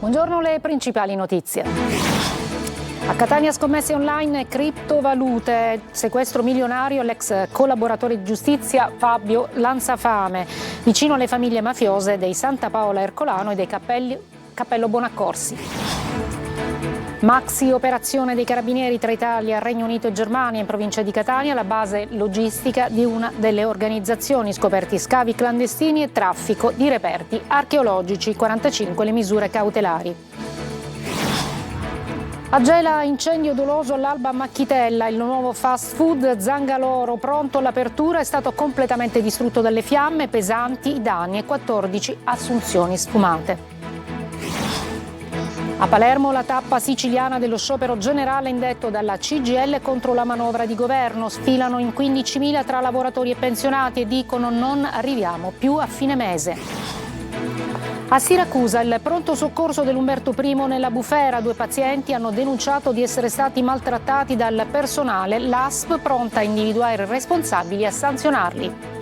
Buongiorno, le principali notizie. A Catania scommesse online e criptovalute, sequestro milionario all'ex collaboratore di giustizia Fabio Lanzafame, vicino alle famiglie mafiose dei Santa Paola Ercolano e dei Cappello Bonaccorsi. Maxi operazione dei carabinieri tra Italia, Regno Unito e Germania in provincia di Catania, la base logistica di una delle organizzazioni, scoperti scavi clandestini e traffico di reperti archeologici, 45 le misure cautelari. A Gela, incendio doloso all'Alba Macchitella, il nuovo fast food Zangaloro pronto all'apertura è stato completamente distrutto dalle fiamme, pesanti i danni e 14 assunzioni sfumate. A Palermo la tappa siciliana dello sciopero generale indetto dalla CGIL contro la manovra di governo. Sfilano in 15.000 tra lavoratori e pensionati e dicono non arriviamo più a fine mese. A Siracusa il pronto soccorso dell'Umberto I nella bufera. 2 pazienti hanno denunciato di essere stati maltrattati dal personale. L'ASP pronta a individuare i responsabili e a sanzionarli.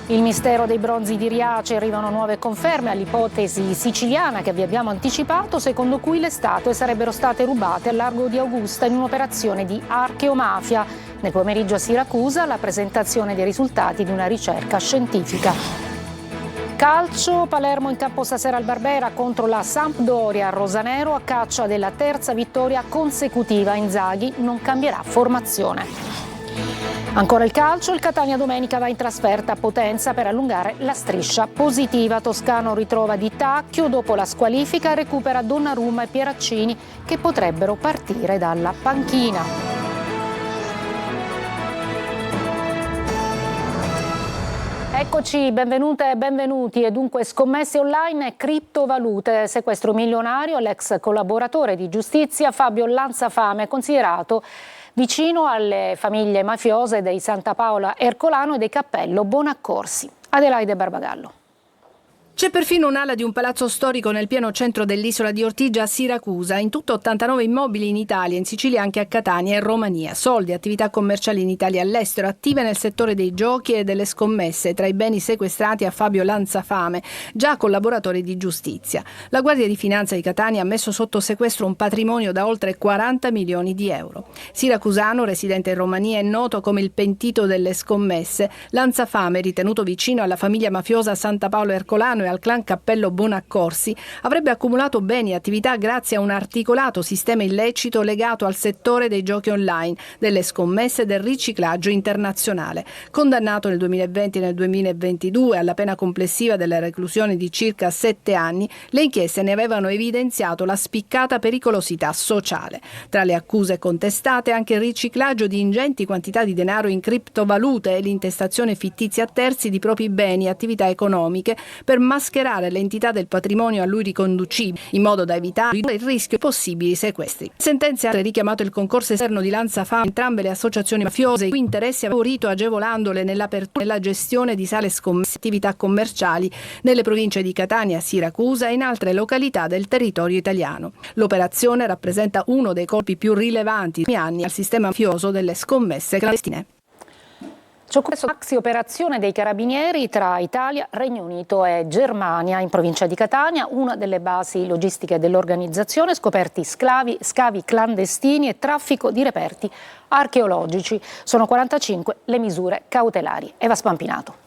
Il mistero dei bronzi di Riace, arrivano nuove conferme all'ipotesi siciliana che vi abbiamo anticipato, secondo cui le statue sarebbero state rubate al largo di Augusta in un'operazione di archeomafia. Nel pomeriggio a Siracusa la presentazione dei risultati di una ricerca scientifica. Calcio, Palermo in campo stasera al Barbera contro la Sampdoria. Rosanero a caccia della terza vittoria consecutiva. Inzaghi non cambierà formazione. Ancora il calcio, il Catania domenica va in trasferta a Potenza per allungare la striscia positiva. Toscano ritrova Di Tacchio, dopo la squalifica recupera Donnarumma e Pieraccini che potrebbero partire dalla panchina. Eccoci, benvenute e benvenuti. E dunque scommesse online e criptovalute, sequestro milionario all'ex collaboratore di giustizia Fabio Lanzafame, considerato vicino alle famiglie mafiose dei Santa Paola Ercolano e dei Cappello Bonaccorsi. Adelaide Barbagallo. C'è perfino un'ala di un palazzo storico nel pieno centro dell'isola di Ortigia a Siracusa. In tutto 89 immobili in Italia, in Sicilia anche a Catania e Romania. Soldi, attività commerciali in Italia e all'estero, attive nel settore dei giochi e delle scommesse, tra i beni sequestrati a Fabio Lanzafame, già collaboratore di giustizia. La Guardia di Finanza di Catania ha messo sotto sequestro un patrimonio da oltre 40 milioni di euro. Siracusano, residente in Romania, è noto come il pentito delle scommesse. Lanzafame, ritenuto vicino alla famiglia mafiosa Santa Paola Ercolano e al clan Cappello Bonaccorsi, avrebbe accumulato beni e attività grazie a un articolato sistema illecito legato al settore dei giochi online, delle scommesse e del riciclaggio internazionale. Condannato nel 2020 e nel 2022 alla pena complessiva della reclusione di circa 7 anni, le inchieste ne avevano evidenziato la spiccata pericolosità sociale. Tra le accuse contestate anche il riciclaggio di ingenti quantità di denaro in criptovalute e l'intestazione fittizia a terzi di propri beni e attività economiche per mascherare l'entità del patrimonio a lui riconducibile, in modo da evitare il rischio di possibili sequestri. Sentenze ha richiamato il concorso esterno di Lanzafame, entrambe le associazioni mafiose, i cui interessi aveva favorito agevolandole nell'apertura e nella gestione di sale scommesse, attività commerciali nelle province di Catania, Siracusa e in altre località del territorio italiano. L'operazione rappresenta uno dei colpi più rilevanti degli anni al sistema mafioso delle scommesse clandestine. C'è questa maxi operazione dei carabinieri tra Italia, Regno Unito e Germania in provincia di Catania, una delle basi logistiche dell'organizzazione, scoperti scavi clandestini e traffico di reperti archeologici. Sono 45 le misure cautelari. Eva Spampinato.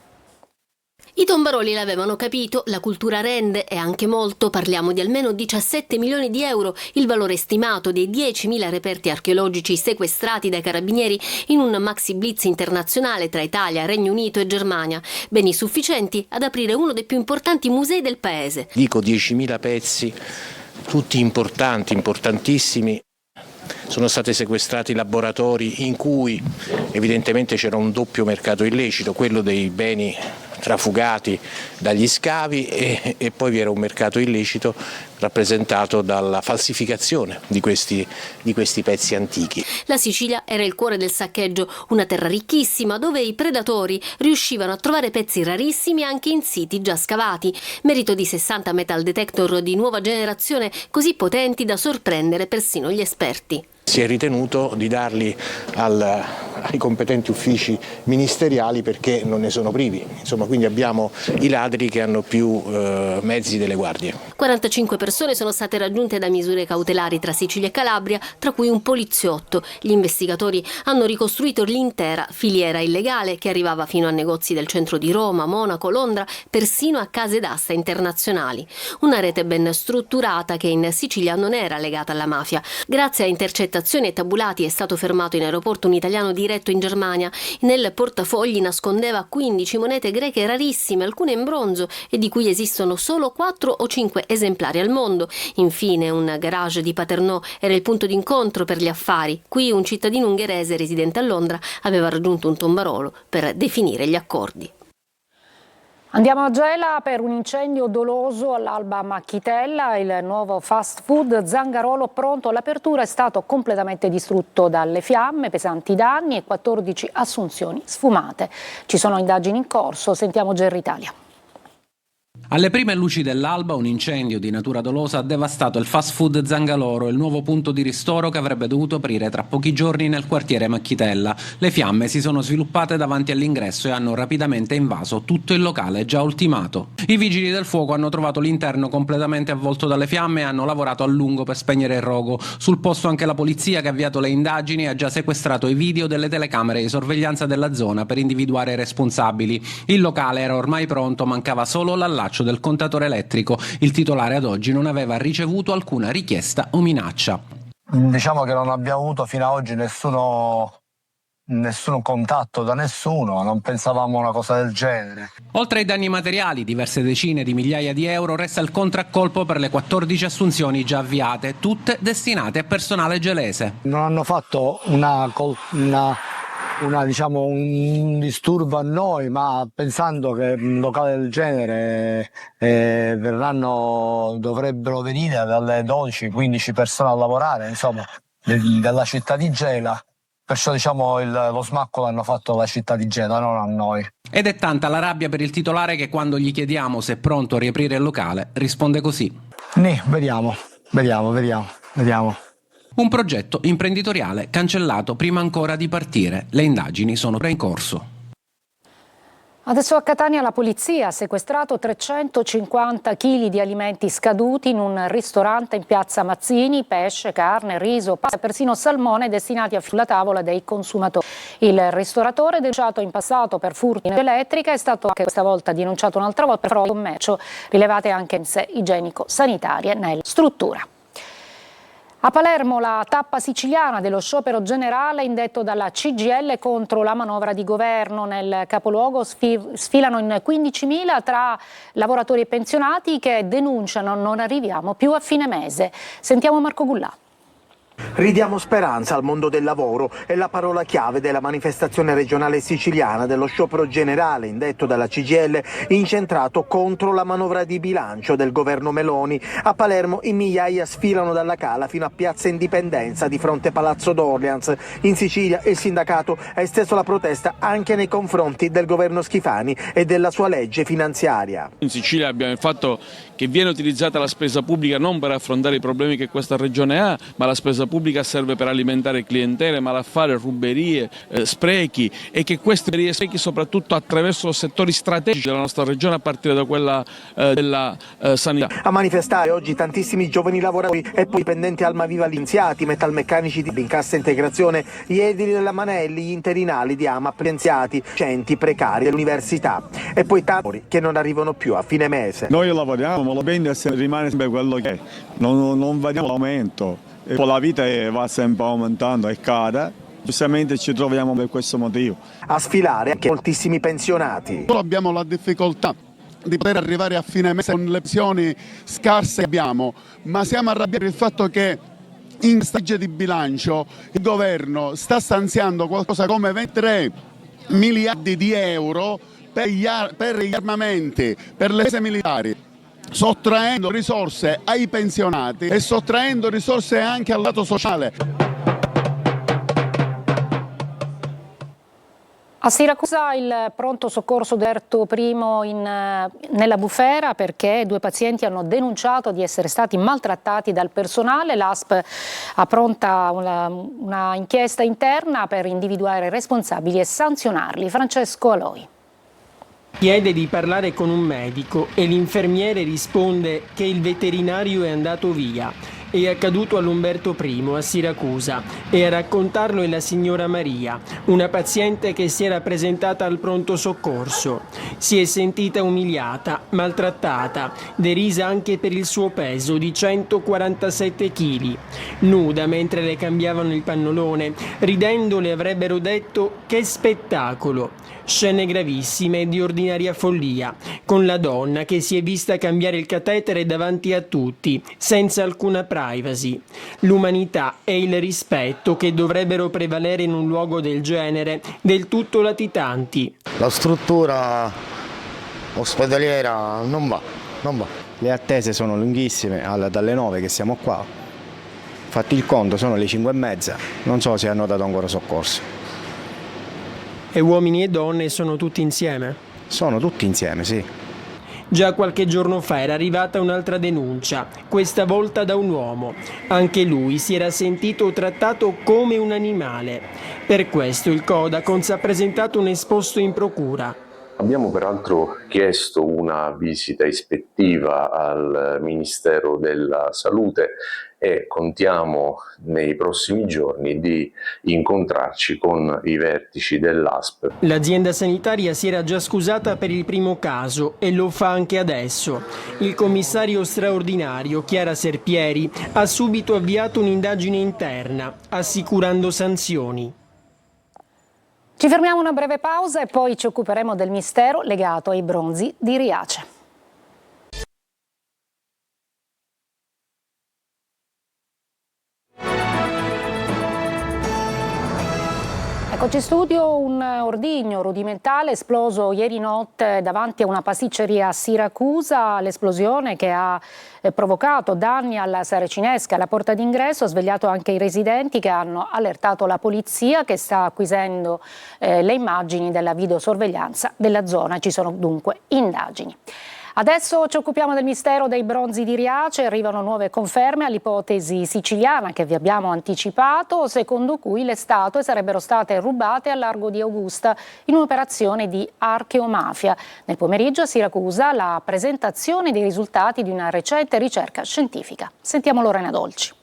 I tombaroli l'avevano capito, la cultura rende e anche molto, parliamo di almeno 17 milioni di euro, il valore stimato dei 10.000 reperti archeologici sequestrati dai carabinieri in un maxi blitz internazionale tra Italia, Regno Unito e Germania, beni sufficienti ad aprire uno dei più importanti musei del paese. Dico 10.000 pezzi, tutti importanti, importantissimi. Sono stati sequestrati laboratori in cui evidentemente c'era un doppio mercato illecito, quello dei beni trafugati dagli scavi e poi vi era un mercato illecito rappresentato dalla falsificazione di questi pezzi antichi. La Sicilia era il cuore del saccheggio, una terra ricchissima dove i predatori riuscivano a trovare pezzi rarissimi anche in siti già scavati, merito di 60 metal detector di nuova generazione così potenti da sorprendere persino gli esperti. Si è ritenuto di darli al ai competenti uffici ministeriali perché non ne sono privi. Insomma, quindi abbiamo i ladri che hanno più mezzi delle guardie. 45 persone sono state raggiunte da misure cautelari tra Sicilia e Calabria, tra cui un poliziotto. Gli investigatori hanno ricostruito l'intera filiera illegale che arrivava fino a negozi del centro di Roma, Monaco, Londra, persino a case d'asta internazionali. Una rete ben strutturata che in Sicilia non era legata alla mafia. Grazie a intercettazioni e tabulati è stato fermato in aeroporto un italiano diretto in Germania. Nel portafogli nascondeva 15 monete greche rarissime, alcune in bronzo e di cui esistono solo 4 o 5 esemplari al mondo. Infine un garage di Paternò era il punto d'incontro per gli affari. Qui un cittadino ungherese residente a Londra aveva raggiunto un tombarolo per definire gli accordi. Andiamo a Gela per un incendio doloso all'Alba Macchitella. Il nuovo fast food Zangarolo pronto all'apertura è stato completamente distrutto dalle fiamme, pesanti danni e 14 assunzioni sfumate. Ci sono indagini in corso, sentiamo Gerri Italia. Alle prime luci dell'alba un incendio di natura dolosa ha devastato il fast food Zangaloro, il nuovo punto di ristoro che avrebbe dovuto aprire tra pochi giorni nel quartiere Macchitella. Le fiamme si sono sviluppate davanti all'ingresso e hanno rapidamente invaso tutto il locale già ultimato. I vigili del fuoco hanno trovato l'interno completamente avvolto dalle fiamme e hanno lavorato a lungo per spegnere il rogo. Sul posto anche la polizia, che ha avviato le indagini e ha già sequestrato i video delle telecamere di sorveglianza della zona per individuare i responsabili. Il locale era ormai pronto, mancava solo l'allaccio del contatore elettrico. Il titolare ad oggi non aveva ricevuto alcuna richiesta o minaccia. Diciamo che non abbiamo avuto fino ad oggi nessun contatto da nessuno, non pensavamo a una cosa del genere. Oltre ai danni materiali, diverse decine di migliaia di euro, resta il contraccolpo per le 14 assunzioni già avviate, tutte destinate a personale gelese. Non hanno fatto un disturbo a noi, ma pensando che un locale del genere dovrebbero venire dalle 12-15 persone a lavorare, insomma, della città di Gela. Perciò lo smacco l'hanno fatto la città di Gela, non a noi. Ed è tanta la rabbia per il titolare che quando gli chiediamo se è pronto a riaprire il locale risponde così. Vediamo. Un progetto imprenditoriale cancellato prima ancora di partire. Le indagini sono in corso. Adesso a Catania la polizia ha sequestrato 350 kg di alimenti scaduti in un ristorante in piazza Mazzini, pesce, carne, riso, pasta e persino salmone destinati sulla tavola dei consumatori. Il ristoratore, denunciato in passato per furto in elettrica, è stato anche questa volta denunciato un'altra volta per frode di commercio, rilevate anche in sé igienico-sanitarie nella struttura. A Palermo la tappa siciliana dello sciopero generale indetto dalla CGIL contro la manovra di governo. Nel capoluogo sfilano in 15.000 tra lavoratori e pensionati che denunciano non arriviamo più a fine mese. Sentiamo Marco Gullà. Ridiamo speranza al mondo del lavoro è la parola chiave della manifestazione regionale siciliana dello sciopero generale indetto dalla CGIL incentrato contro la manovra di bilancio del governo Meloni. A Palermo in migliaia sfilano dalla Cala fino a Piazza Indipendenza di fronte Palazzo d'Orleans. In Sicilia il sindacato ha esteso la protesta anche nei confronti del governo Schifani e della sua legge finanziaria. In Sicilia abbiamo il fatto che viene utilizzata la spesa pubblica non per affrontare i problemi che questa regione ha, ma la spesa pubblica serve per alimentare clientele, malaffare, ruberie, sprechi, e che questi sprechi soprattutto attraverso settori strategici della nostra regione a partire da quella della sanità. A manifestare oggi tantissimi giovani lavoratori e poi dipendenti Almaviva licenziati, metalmeccanici in cassa integrazione, gli edili della Manelli, gli interinali di AMAP licenziati, docenti precari dell'università e poi tanti che non arrivano più a fine mese. Noi lavoriamo, ma lo bene rimane sempre quello che è, non vediamo l'aumento. La vita va sempre aumentando e cade, giustamente ci troviamo per questo motivo. A sfilare anche moltissimi pensionati. Abbiamo la difficoltà di poter arrivare a fine mese con le pensioni scarse che abbiamo, ma siamo arrabbiati per il fatto che in questa legge di bilancio il governo sta stanziando qualcosa come 23 miliardi di euro per gli armamenti, per le spese militari, sottraendo risorse ai pensionati e sottraendo risorse anche al lato sociale. A Siracusa il pronto soccorso aperto primo nella bufera perché 2 pazienti hanno denunciato di essere stati maltrattati dal personale. L'ASP appronta una inchiesta interna per individuare i responsabili e sanzionarli. Francesco Aloi. Chiede di parlare con un medico e l'infermiere risponde che il veterinario è andato via. È accaduto all'Umberto I a Siracusa e a raccontarlo è la signora Maria, una paziente che si era presentata al pronto soccorso. Si è sentita umiliata, maltrattata, derisa anche per il suo peso di 147 kg. Nuda mentre le cambiavano il pannolone, ridendo le avrebbero detto che spettacolo. Scene gravissime e di ordinaria follia, con la donna che si è vista cambiare il catetere davanti a tutti, senza alcuna privacy. L'umanità e il rispetto che dovrebbero prevalere in un luogo del genere, del tutto latitanti. La struttura ospedaliera non va. Le attese sono lunghissime, dalle 9 che siamo qua. Fatti il conto, sono le 5:30, non so se hanno dato ancora soccorso. E uomini e donne sono tutti insieme? Sono tutti insieme, sì. Già qualche giorno fa era arrivata un'altra denuncia, questa volta da un uomo. Anche lui si era sentito trattato come un animale. Per questo il Codacons ha presentato un esposto in procura. Abbiamo peraltro chiesto una visita ispettiva al Ministero della Salute e contiamo nei prossimi giorni di incontrarci con i vertici dell'ASP. L'azienda sanitaria si era già scusata per il primo caso e lo fa anche adesso. Il commissario straordinario Chiara Serpieri ha subito avviato un'indagine interna, assicurando sanzioni. Ci fermiamo una breve pausa e poi ci occuperemo del mistero legato ai bronzi di Riace. Eccoci in studio, un ordigno rudimentale esploso ieri notte davanti a una pasticceria a Siracusa. L'esplosione che ha provocato danni alla saracinesca, alla porta d'ingresso, ha svegliato anche i residenti che hanno allertato la polizia che sta acquisendo le immagini della videosorveglianza della zona. Ci sono dunque indagini. Adesso ci occupiamo del mistero dei bronzi di Riace. Arrivano nuove conferme all'ipotesi siciliana che vi abbiamo anticipato, secondo cui le statue sarebbero state rubate al largo di Augusta in un'operazione di archeomafia. Nel pomeriggio a Siracusa la presentazione dei risultati di una recente ricerca scientifica. Sentiamo Lorena Dolci.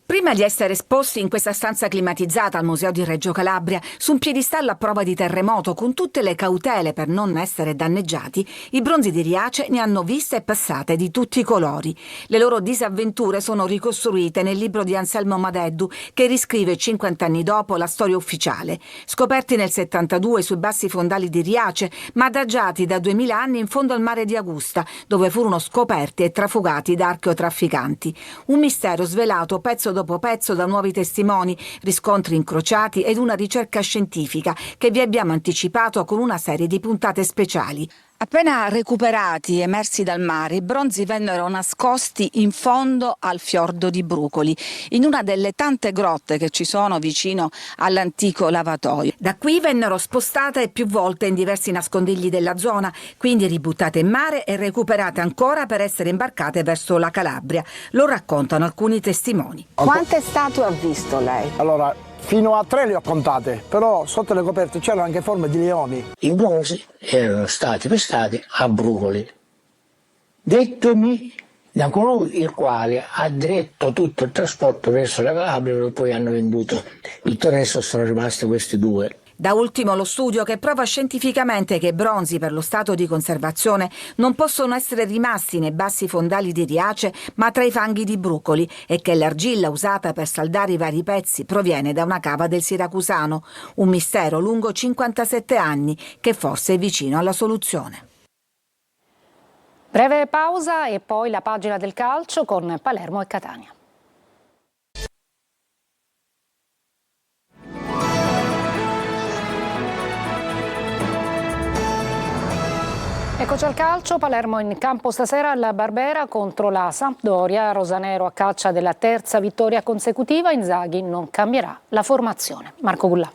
Prima di essere esposti in questa stanza climatizzata al Museo di Reggio Calabria, su un piedistallo a prova di terremoto con tutte le cautele per non essere danneggiati, i bronzi di Riace ne hanno viste e passate di tutti i colori. Le loro disavventure sono ricostruite nel libro di Anselmo Madeddu, che riscrive 50 anni dopo la storia ufficiale. Scoperti nel 72 sui bassi fondali di Riace, ma adagiati da 2000 anni in fondo al mare di Augusta, dove furono scoperti e trafugati da archeotrafficanti. Un mistero svelato pezzo dopo pezzo da nuovi testimoni, riscontri incrociati ed una ricerca scientifica che vi abbiamo anticipato con una serie di puntate speciali. Appena recuperati, emersi dal mare, i bronzi vennero nascosti in fondo al fiordo di Brucoli, in una delle tante grotte che ci sono vicino all'antico lavatoio. Da qui vennero spostate più volte in diversi nascondigli della zona, quindi ributtate in mare e recuperate ancora per essere imbarcate verso la Calabria. Lo raccontano alcuni testimoni. Quante statue ha visto lei? Allora, fino a 3 le ho contate, però sotto le coperte c'erano anche forme di leoni. I bronzi erano stati pescati a Brucoli. Dettomi da colui il quale ha diretto tutto il trasporto verso la Calabria, dove poi hanno venduto. Tutto il resto sono rimasti questi 2. Da ultimo lo studio che prova scientificamente che i bronzi per lo stato di conservazione non possono essere rimasti nei bassi fondali di Riace ma tra i fanghi di Brucoli e che l'argilla usata per saldare i vari pezzi proviene da una cava del Siracusano, un mistero lungo 57 anni che forse è vicino alla soluzione. Breve pausa e poi la pagina del calcio con Palermo e Catania. Eccoci al calcio, Palermo in campo stasera alla Barbera contro la Sampdoria, rosanero a caccia della terza vittoria consecutiva, Inzaghi non cambierà la formazione. Marco Gullà.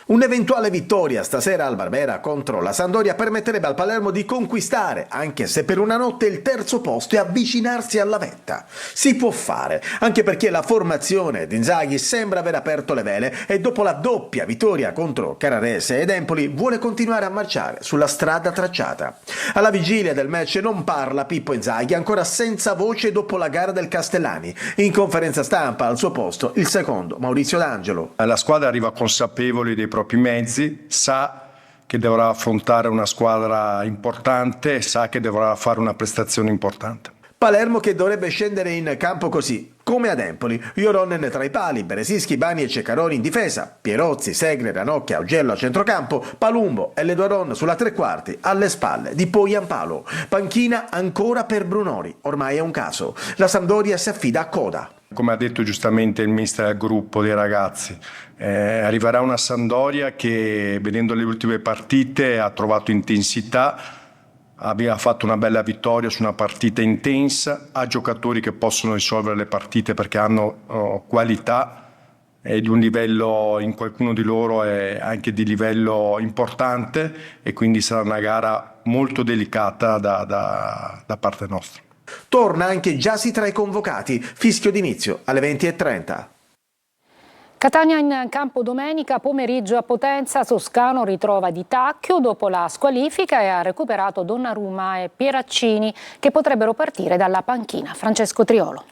Un'eventuale vittoria stasera al Barbera contro la Sampdoria permetterebbe al Palermo di conquistare, anche se per una notte, il terzo posto e avvicinarsi alla vetta. Si può fare, anche perché la formazione di Inzaghi sembra aver aperto le vele e dopo la doppia vittoria contro Carrarese ed Empoli vuole continuare a marciare sulla strada tracciata. Alla vigilia del match non parla Pippo Inzaghi, ancora senza voce dopo la gara del Castellani. In conferenza stampa al suo posto il secondo Maurizio D'Angelo. La squadra arriva consapevole dei propri mezzi, sa che dovrà affrontare una squadra importante e sa che dovrà fare una prestazione importante. Palermo che dovrebbe scendere in campo così, come ad Empoli: Joronen tra i pali, Beresischi, Bani e Ceccaroni in difesa, Pierozzi, Segre, Ranocchia, Augello a centrocampo, Palumbo e Ledoron sulla tre quarti, alle spalle di Poyampalo. Panchina ancora per Brunori, ormai è un caso. La Sampdoria si affida a Coda. Come ha detto giustamente il mister del gruppo dei ragazzi, arriverà una Sampdoria che, vedendo le ultime partite, ha trovato intensità, aveva fatto una bella vittoria su una partita intensa, ha giocatori che possono risolvere le partite perché hanno qualità e di un livello, in qualcuno di loro è anche di livello importante, e quindi sarà una gara molto delicata da parte nostra. Torna anche Gyasi tra i convocati, fischio d'inizio alle 20:30. Catania in campo domenica pomeriggio a Potenza. Toscano ritrova Di Tacchio dopo la squalifica e ha recuperato Donnarumma e Pieraccini che potrebbero partire dalla panchina. Francesco Triolo.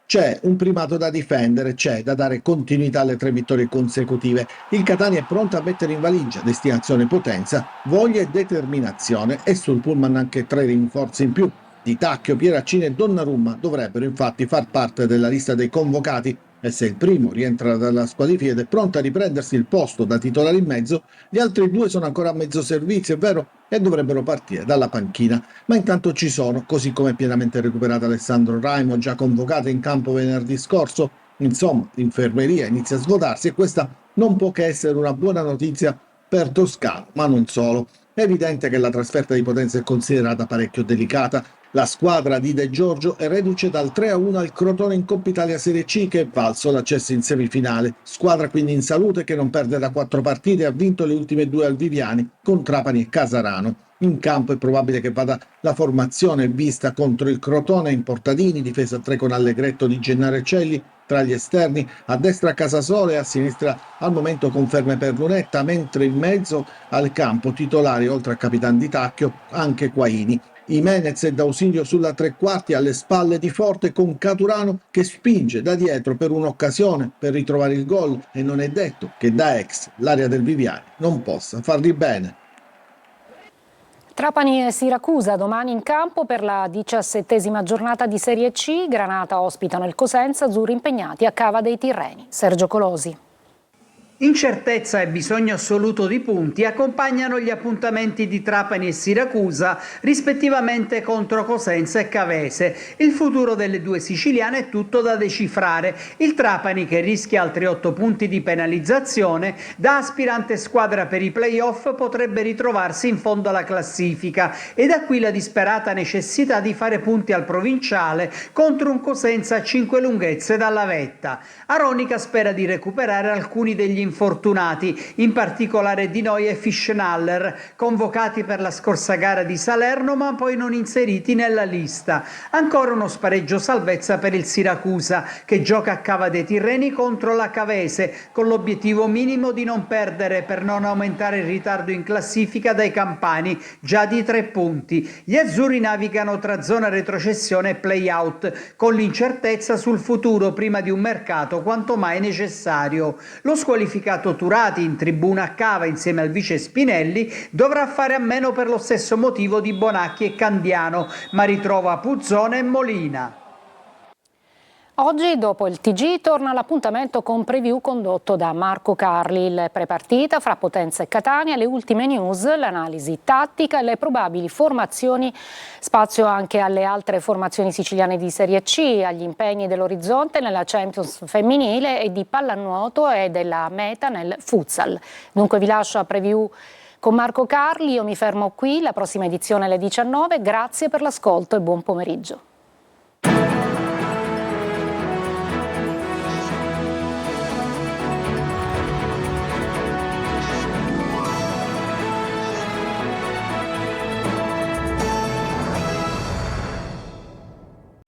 C'è un primato da difendere, c'è da dare continuità alle 3 vittorie consecutive. Il Catania è pronto a mettere in valigia destinazione Potenza, voglia e determinazione, e sul pullman anche 3 rinforzi in più. Di Tacchio, Pieraccini e Donnarumma dovrebbero infatti far parte della lista dei convocati, e se il primo rientra dalla squalifica ed è pronto a riprendersi il posto da titolare in mezzo, gli altri 2 sono ancora a mezzo servizio, è vero, e dovrebbero partire dalla panchina. Ma intanto ci sono, così come pienamente recuperato Alessandro Raimo, già convocato in campo venerdì scorso. Insomma, l'infermeria inizia a svuotarsi e questa non può che essere una buona notizia per Toscano, ma non solo. È evidente che la trasferta di Potenza è considerata parecchio delicata. La squadra di De Giorgio è reduce dal 3-1 al Crotone in Coppa Italia Serie C, che è valso l'accesso in semifinale. Squadra quindi in salute, che non perde da 4 partite e ha vinto le ultime 2 al Viviani con Trapani e Casarano. In campo è probabile che vada la formazione vista contro il Crotone in Portadini, difesa a 3 con Allegretto, Di Gennaro e Celli. Tra gli esterni, a destra Casasole e a sinistra al momento conferme per Lunetta, mentre in mezzo al campo titolari, oltre a Capitan Di Tacchio, anche Quaini. Jimenez è d'ausilio sulla tre quarti, alle spalle di Forte, con Caturano che spinge da dietro per un'occasione per ritrovare il gol, e non è detto che da ex l'area del Viviani non possa fargli bene. Trapani e Siracusa domani in campo per la 17ª giornata di Serie C. Granata ospitano il Cosenza, azzurri impegnati a Cava dei Tirreni. Sergio Colosi. Incertezza e bisogno assoluto di punti accompagnano gli appuntamenti di Trapani e Siracusa, rispettivamente contro Cosenza e Cavese. Il futuro delle due siciliane è tutto da decifrare. Il Trapani, che rischia altri 8 punti di penalizzazione, da aspirante squadra per i play-off potrebbe ritrovarsi in fondo alla classifica, e da qui la disperata necessità di fare punti al provinciale contro un Cosenza a 5 lunghezze dalla vetta. Aronica spera di recuperare alcuni degli infortunati, in particolare Di Noi e Fischnaller, convocati per la scorsa gara di Salerno ma poi non inseriti nella lista. Ancora uno spareggio salvezza per il Siracusa, che gioca a Cava dei Tirreni contro la Cavese, con l'obiettivo minimo di non perdere per non aumentare il ritardo in classifica dai campani, già di 3 punti. Gli azzurri navigano tra zona retrocessione e play-out, con l'incertezza sul futuro prima di un mercato quanto mai necessario. Lo squalificato Turati, in tribuna a Cava insieme al vice Spinelli, dovrà fare a meno per lo stesso motivo di Bonacchi e Candiano, ma ritrova Puzzone e Molina. Oggi, dopo il TG, torna l'appuntamento con preview condotto da Marco Carli. Il prepartita fra Potenza e Catania, le ultime news, l'analisi tattica e le probabili formazioni. Spazio anche alle altre formazioni siciliane di Serie C, agli impegni dell'Orizzonte nella Champions femminile e di pallanuoto e della Meta nel futsal. Dunque vi lascio a preview con Marco Carli, io mi fermo qui, la prossima edizione alle 19. Grazie per l'ascolto e buon pomeriggio.